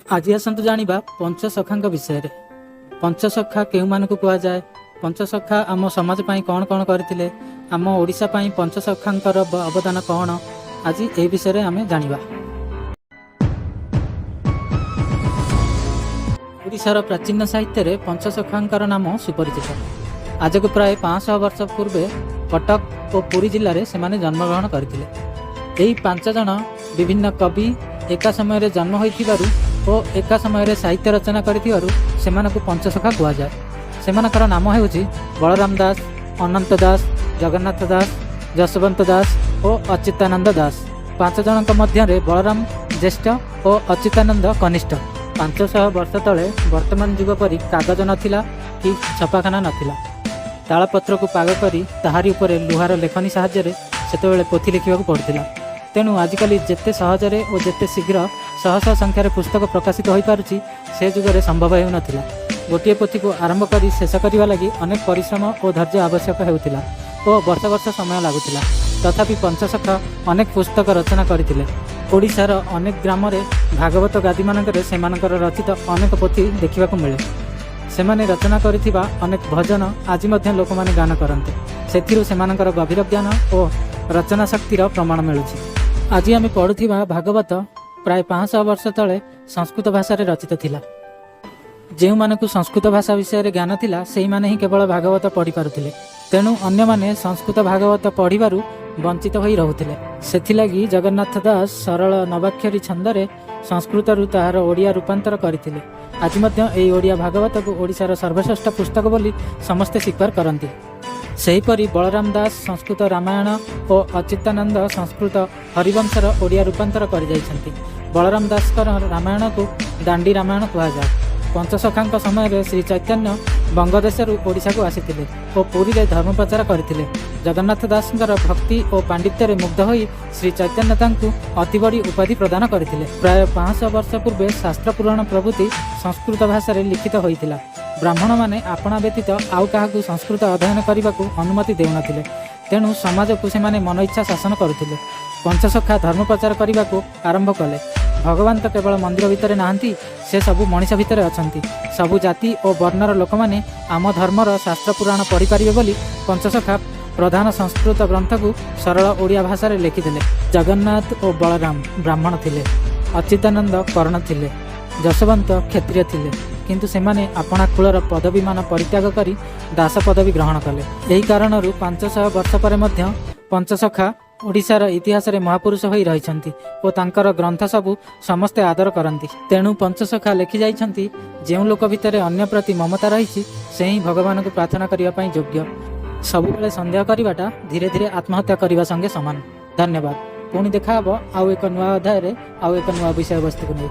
आज आसतु जानिबा पंचसखा विषय रे। पंचसखा केउ मानकु कुआ जाए, पंचसखा आम समाज पई कौन कौन करथिले, आम ओडिशा पई पंचसखांकर अवदान कौन, आज ए विषय रे आमे जानिबा। ओडिशार प्राचीन साहित्य रे पंचसखांकर नाम सुपरिचित। आज को प्राय 500 वर्ष पूर्वे कटक और पुरी जिले में सेमाने जन्मग्रहण करथिले। एही 5 जन विभिन्न कवि एका समय रे जन्म होइथिबारु और एका समय रे साहित्य रचना करथिबारु सेमानकु पंचसखा कुआ जाए। सेमानकर नाम हेउछि बलराम दास, अनंत दास, जगन्नाथ दास, जसवंत दास और अच्युतानंद दास। 5 जनक मध्य रे बलराम ज्येष्ठ और अच्युतानंद कनिष्ठ। 500 वर्ष तले वर्तमान युग परी कागज नथिला कि छपाखाना नथिला। तालपत्र को पाग करी ताहारी उपरे लुहार लेखनी साहाय्य सेतेबेले पोथी लिखिबाकू पड़ुथिला। तेणु आजिकाली जेते सहजरे और जेते शीघ्र शह शह संख्यार पुस्तक प्रकाशित हो पारुछि से जुगरे संभव हेउ नथिला। गोटे पोथी को आरंभ करी शेष करने लगी अनेक परिश्रम और धैर्य आवश्यक हेउथिला और वर्ष वर्ष समय लागुथिला। तथापि पंचसखा अनेक पुस्तक रचना करथिले। ओडिशार अनेक ग्राम रे भागवत गादी मानकरे सेमानकर रचित अनेक पोथी देखिबाकू मिले। सेमाने रचना करिथिबा अनेक भजन आज मध्य लोक माने गान करते। सेथिरु सेमानकर गभीर ज्ञान और रचना शक्तिर प्रमाण मिलुछि। आज आम पढ़ुथिबा भागवत प्राय 500 वर्ष तले संस्कृत भाषा रे रचित थिला। जेउ मानकु संस्कृत भाषा विषय रे ज्ञान थिला सेही माने ही केवल भागवत पढ़ी पारुथिले। तेणु अन्य माने संस्कृत भागवत पढ़िबारु वंचित होई रहुथिले। सेथिलागी जगन्नाथ दास सरल नवाक्षरी छंदरे संस्कृत रु ताहार ओडिया रूपांतर करथिले। आज मध्य एई ओडिया भागवत को ओडिशार सर्वश्रेष्ठ पुस्तक बोली समस्ते स्वीकार करती। सेहीपरि बलराम दास संस्कृत रामायण और अच्युतानंद संस्कृत हरिवंशर ओडिया रूपांतर कर जाइछन्ति। बलराम दासकर रामायण को दांडी रामायण कहा जाए। पंचसखांक समय रे श्री चैतन्य बंगदेशरू ओडिशा को आसीथिले और पुरी रे धर्म प्रचार करथिले। जगन्नाथ दासकर भक्ति और पांडित्य रे मुग्ध होई श्री चैतन्य तांकु अति बड़ी उपाधि प्रदान करथिले। प्राय 500 वर्ष पूर्वे शास्त्र पुराण प्रभृति संस्कृत भाषा रे लिखित होइथिला। ब्राह्मण माने आपणा व्यतीत आउ काहाकु संस्कृत अध्ययन करबाकू अनुमति देउनथिले। तेणु समाज को सेमाने मन इच्छा शासन करुथिले। पंचसखा धर्म प्रचार करबाकू आरंभ कले। भगवान तो केवल मंदिर भितर नाहंती, से सबु मनीष भितर अछंती। सबु जाति और वर्णर लोक माने आम धर्मर शास्त्र पुराण पढ़ी पारिबे बोली पंचसखा प्रधान संस्कृत ग्रंथ को सरल ओडिया भाषा रे लिखिथिले। जगन्नाथ और बलराम ब्राह्मण थिले, अच्युतानंद कर्ण थिले, जसवंत क्षत्रिय थिले, किंतु सेमाने आपणा कुलर पदवी मान परित्याग करी दास पदवी ग्रहण कले। एही कारणरू 500 वर्ष पर मध्य पंचसखा ओडिशार इतिहास रे महापुरुष होई रहिछन्ति और तांकर ग्रंथ सबु समस्ते आदर करंती। तेणु पंचसखा लेखि जाइछन्ति जेउ लोक भितरे अन्य प्रति ममता रहिछि से ही भगवान को प्रार्थना करिया पई योग्य। सबुबेले संदेह करिवाटा धीरे धीरे आत्महत्या करिवा संगे समान। धन्यवाद। पुणी देखा हबो आउ एक नुआ अध्याय रे आउ एक नुआ विषय वस्तु को नै।